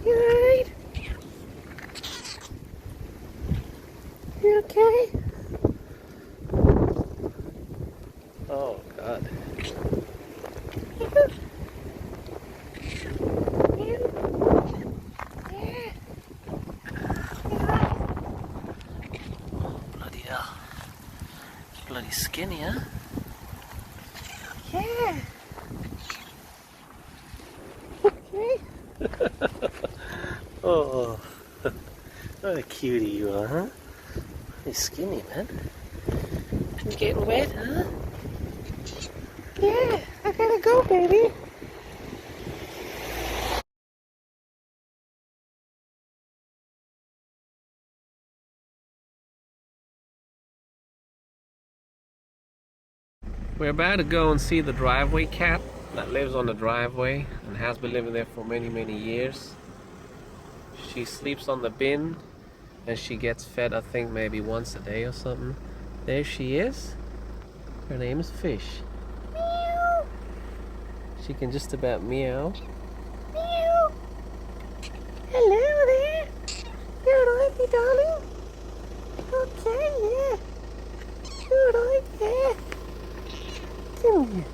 You alright? You okay? Oh, God. Bloody hell. Bloody skinny, huh? Yeah. Okay. Oh, what a cutie you are, huh? You're skinny, man. You getting wet, huh? Yeah, I gotta go, baby. We're about to go and see the driveway cat that lives on the driveway and has been living there for many, many years. She sleeps on the bin and she gets fed, I think, maybe once a day or something. There she is. Her name is Fish. Meow. She can just about meow. Meow. Hello there. You're alright, me darling? Okay, yeah. You're alright, yeah. Come here.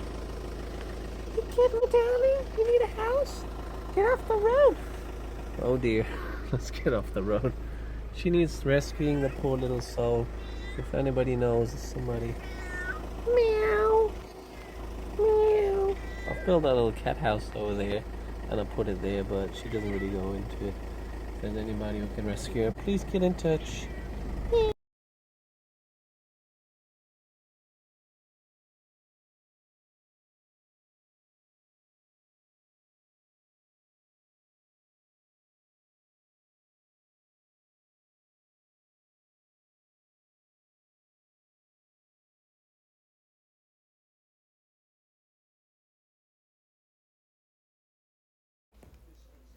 You kid me, darling? You need a house? Get off the road. Oh dear, let's get off the road. She needs rescuing, the poor little soul. If anybody knows somebody. Meow. Meow. I've built that little cat house over there and I put it there, but she doesn't really go into it. If there's anybody who can rescue her, please get in touch.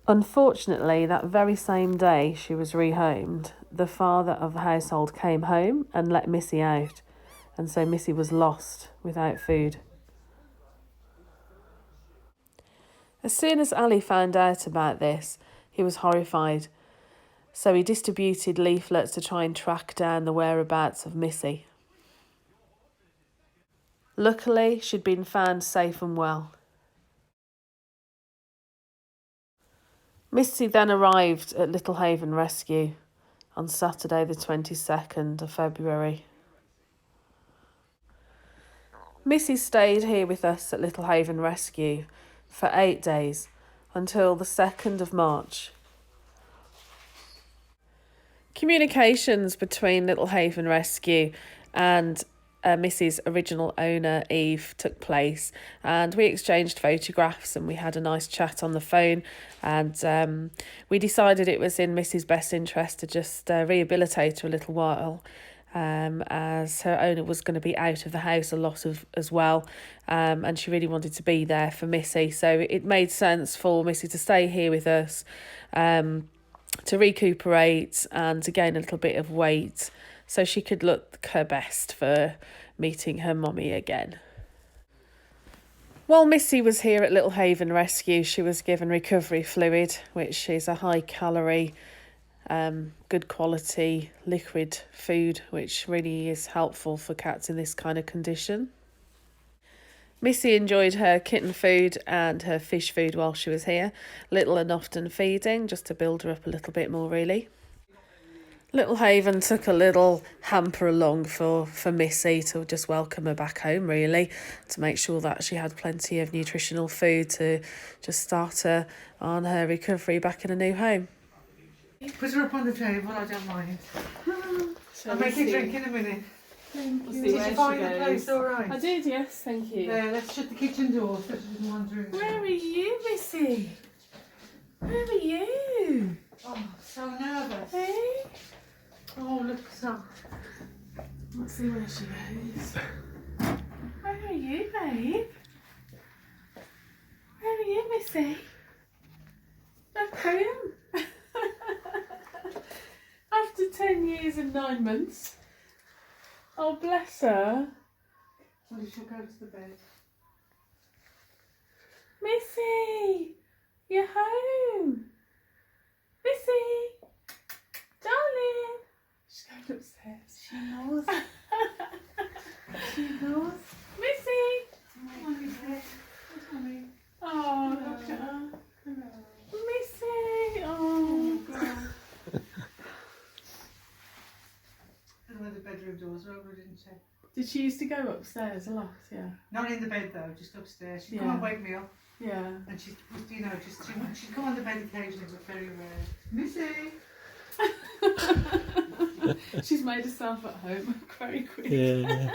Unfortunately, that very same day she was rehomed, the father of the household came home and let Missy out, and so Missy was lost without food. As soon as Ali found out about this, he was horrified, so he distributed leaflets to try and track down the whereabouts of Missy. Luckily, she'd been found safe and well. Missy then arrived at Little Haven Rescue on Saturday the 22nd of February. Missy stayed here with us at Little Haven Rescue for 8 days until the 2nd of March. Communications between Little Haven Rescue and Missy's original owner, Eve, took place, and we exchanged photographs and we had a nice chat on the phone, and we decided it was in Missy's best interest to just rehabilitate her a little while, as her owner was going to be out of the house a lot as well, and she really wanted to be there for Missy, so it made sense for Missy to stay here with us, to recuperate and to gain a little bit of weight so she could look her best for meeting her mummy again. While Missy was here at Little Haven Rescue, she was given recovery fluid, which is a high calorie, good quality liquid food, which really is helpful for cats in this kind of condition. Missy enjoyed her kitten food and her fish food while she was here. Little and often feeding, just to build her up a little bit more, really. Little Haven took a little hamper along for Missy to just welcome her back home, really, to make sure that she had plenty of nutritional food to just start her on her recovery back in a new home. Put her up on the table, I don't mind. I'll make you drink in a minute. Thank you. Did you find the place all right? I did, yes, thank you. Let's shut the kitchen door so she doesn't wander in. Where are you, Missy? Where are you? Oh, so nervous. Hey? Oh, look so. Let's see where she goes. Where are you, babe? Where are you, Missy? Look home. After 10 years and 9 months. Oh, bless her. Well, you should go to the bed. Missy, you're home. Missy! Darling! She's going upstairs. She knows. She knows. Missy! Come on, Missy. Come on. Oh, look at her. Missy! Oh, God. And where the bedroom doors were over, didn't she? Did she used to go upstairs a lot? Yeah. Not in the bed though, just upstairs. She'd Yeah. come and wake me up, Yeah. and she'd, you know, she'd come on the bed occasionally, but very rare. Missy. She's made herself at home very quick. Yeah.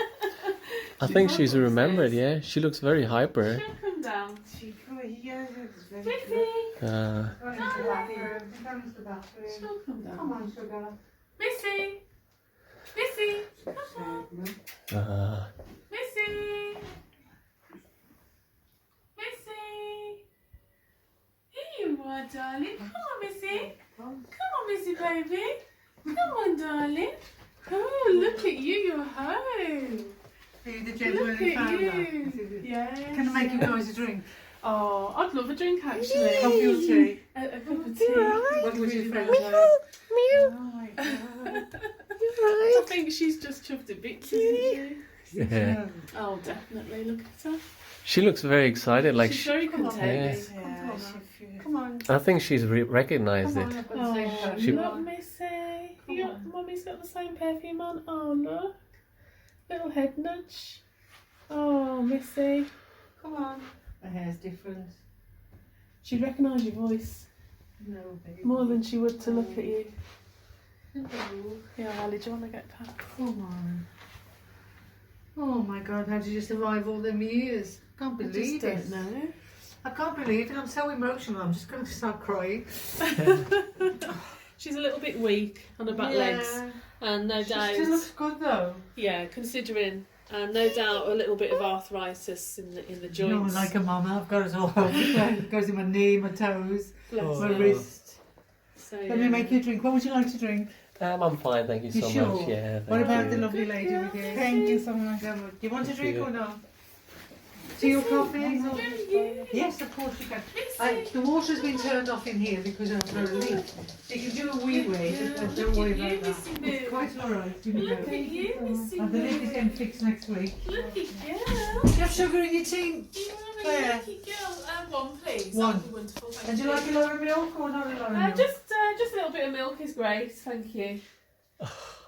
I She's think up she's remembered, upstairs. yeah. She looks very hyper. She'll come down. She come here. It's very Missy! good. Go into the Darling. bathroom. Go into the bathroom. She'll come down. Come on, sugar. Missy! Missy! Come on. Missy! Missy! Here you are, darling. Come on, Missy. Come on, Missy, baby. Come on, darling. Oh, look at you. You're home. Are you the gentleman Look who at found you. that? Yes. Can I make you guys a drink? Oh, I'd love a drink, actually. Coffee or tea? A cup of tea. What was your favourite? Meow. Oh my god. I think she's just chuffed a bit, isn't she? Yeah. Oh, definitely. Look at her. She looks very excited, like She's she, very Come on, contented. Yeah, come on. I think she's recognized Come on, it. I've got the same Oh, perfume look, on. Missy. Come Your on. mummy's got the same perfume on. Oh, look. Little head nudge. Oh, Missy. Come on. Her hair's different. She'd recognise your voice No, baby. more than she would to look at you. Hello. Yeah, Ali, do you want to get past? Come on. Oh my god, how did you survive all them years? Can't I just believe it. don't know. I can't believe it. I'm so emotional. I'm just going to start crying. She's a little bit weak on her back legs, and no She doubt, still looks good though. yeah, considering, and no doubt a little bit of arthritis in the You know, joints. like a mama, I've got it all over. It goes in my knee, my toes, Bless my her. wrist. So, Let me make you a drink. What would you like to drink? I'm fine, thank you You so sure? much. Yeah. What thank about you. the lovely lady girl, with you? thank you so much. Do you want a drink you. or not? Tea or coffee? you. Yes, of course you can. Missy. The water's been turned off in here because of the leak. You can do a wee way, but don't worry Look at you, about that. Missy Boo. It's quite alright. Look at you, Missy And the leak is Boo. getting fixed next week. Look at you. Do you have sugar in your tea? You are a Claire. lucky girl. One, please. One. That'd be wonderful. Thank And do you like a lot of milk or not a lot of milk? Just a little bit of milk is great. Thank you.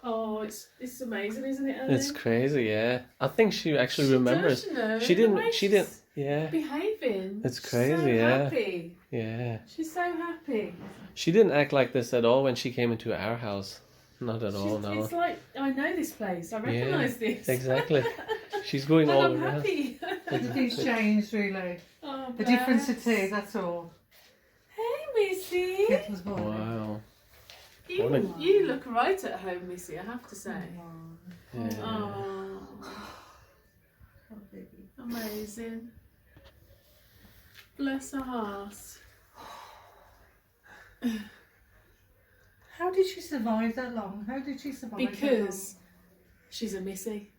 Oh, it's amazing, isn't it, Ellen? It's crazy, yeah. I think she actually She remembers. does, you know, She the didn't. way She she's didn't. Yeah. Behaving. It's She's crazy, so yeah. Happy. Yeah. She's so happy. She didn't act like this at all when she came into our house. Not at all, no. It's like, I know this place. I recognise this. Exactly. She's going And all I'm around. happy. Everything's changed really. Oh, The difference to bless. tea, that's all. Hey, Missy. Kettle's boiling. Wow. You look right at home, Missy, I have to say. Yeah. Oh, Oh, baby. amazing. Bless her heart. How did she survive that long? How did she survive Because she's a Missy.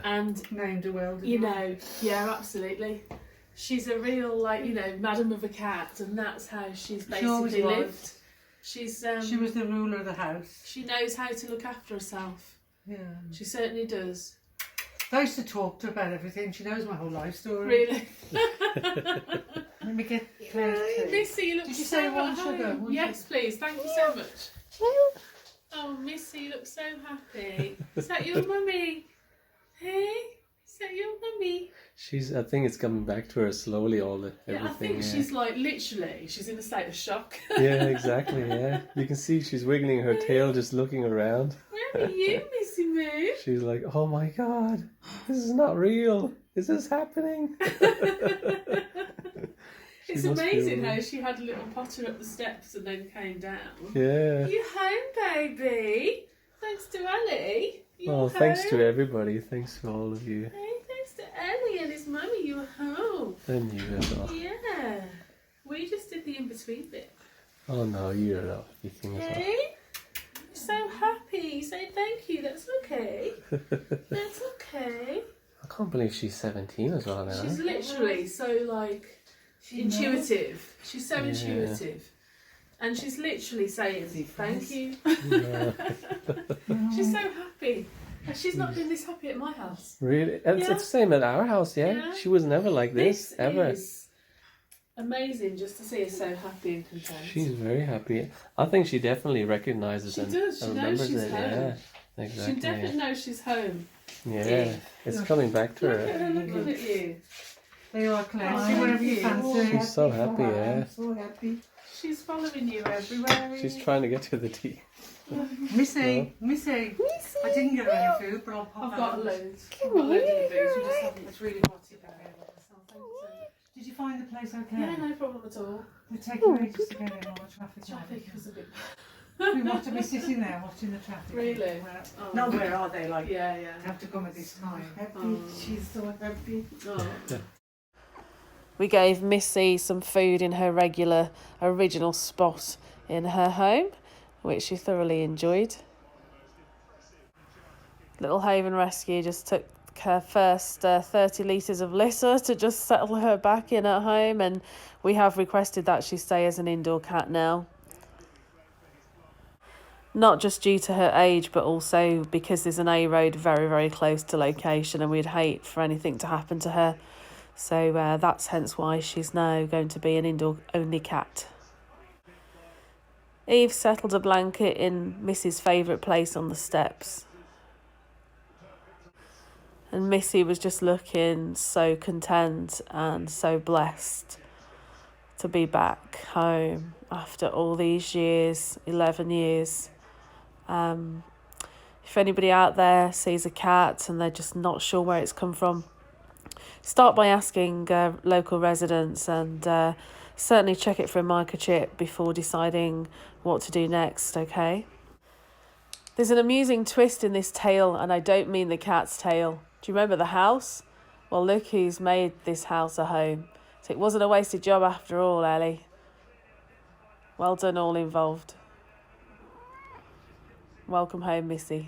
And, that long? Named her well, you know, yeah, absolutely. She's a real, like, you know, madam of a cat, and that's how she's She always basically was. lived. She's She was the ruler of the house. she knows how to look after herself. Yeah. She certainly does. I used to talk to her about everything. She knows my whole life story. Really. Let me get Claire's tea. Missy, you look Did you so say one at sugar? home. One Yes, please. Thank you so much. Oh, Missy, you look so happy. Is that your mummy? Hey? Is that your mummy? I think it's coming back to her slowly, everything. Yeah, I think she's like, literally, she's in a state of shock. Yeah, exactly, yeah. You can see she's wiggling her tail, just looking around. Where are you, Missy Moo? She's like, oh my god, this is not real. Is this happening? It's must be amazing alive. how she had a little potter up the steps and then came down. Yeah. You home, baby? Thanks to Ellie. You Well, home? thanks to everybody. Thanks to all of you. Hey, thanks to Ellie and his mummy, you were home. And you as well. Yeah. We just did the in-between bit. Oh no, you're not. Everything as well. Hey? You're so happy. Say thank you. That's okay. That's okay. I can't believe she's 17 as well now. She's literally so, like, She knows. intuitive. She's so Yeah. intuitive. And she's literally saying, thank you. Yeah. She's so happy. She's not been this happy at my house. Really? It's the same at our house, yeah? She was never like this, ever. Is amazing just to see her so happy and content. She's very happy. I think she definitely recognises She and does. She knows she's it. home. Yeah, exactly. She definitely knows she's home. Yeah, it's coming back to Look at her. her looking at you. There you are, Claire. See whatever you fancy. She's so happy, yeah. I'm so happy. She's following you everywhere. She's trying to get to the tea. Missy, Missy. I didn't get her any food, but I'll pop I've got out. loads. Come I've got loads here, of booze. We just haven't. It's really hot in there. Did you find the place okay? Yeah, no problem at all. We're taking ages to get in all the traffic. Traffic was a bit. We want to be sitting there watching the traffic. Really? Where, Oh. Not where are they? Like, Yeah. you have to come at this time. Happy. She's so happy. Oh. We gave Missy some food in her regular original spot in her home, which she thoroughly enjoyed. Little Haven Rescue just took her first 30 litres of litter to just settle her back in at home, and we have requested that she stay as an indoor cat now. Not just due to her age, but also because there's an A road very, very close to location, and we'd hate for anything to happen to her. So that's hence why she's now going to be an indoor-only cat. Eve settled a blanket in Missy's favourite place on the steps. And Missy was just looking so content and so blessed to be back home after all these years, 11 years. If anybody out there sees a cat and they're just not sure where it's come from, start by asking local residents, and certainly check it for a microchip before deciding what to do next, okay? There's an amusing twist in this tale, and I don't mean the cat's tail. Do you remember the house? Well, look who's made this house a home. So it wasn't a wasted job after all, Ellie. Well done, all involved. Welcome home, Missy.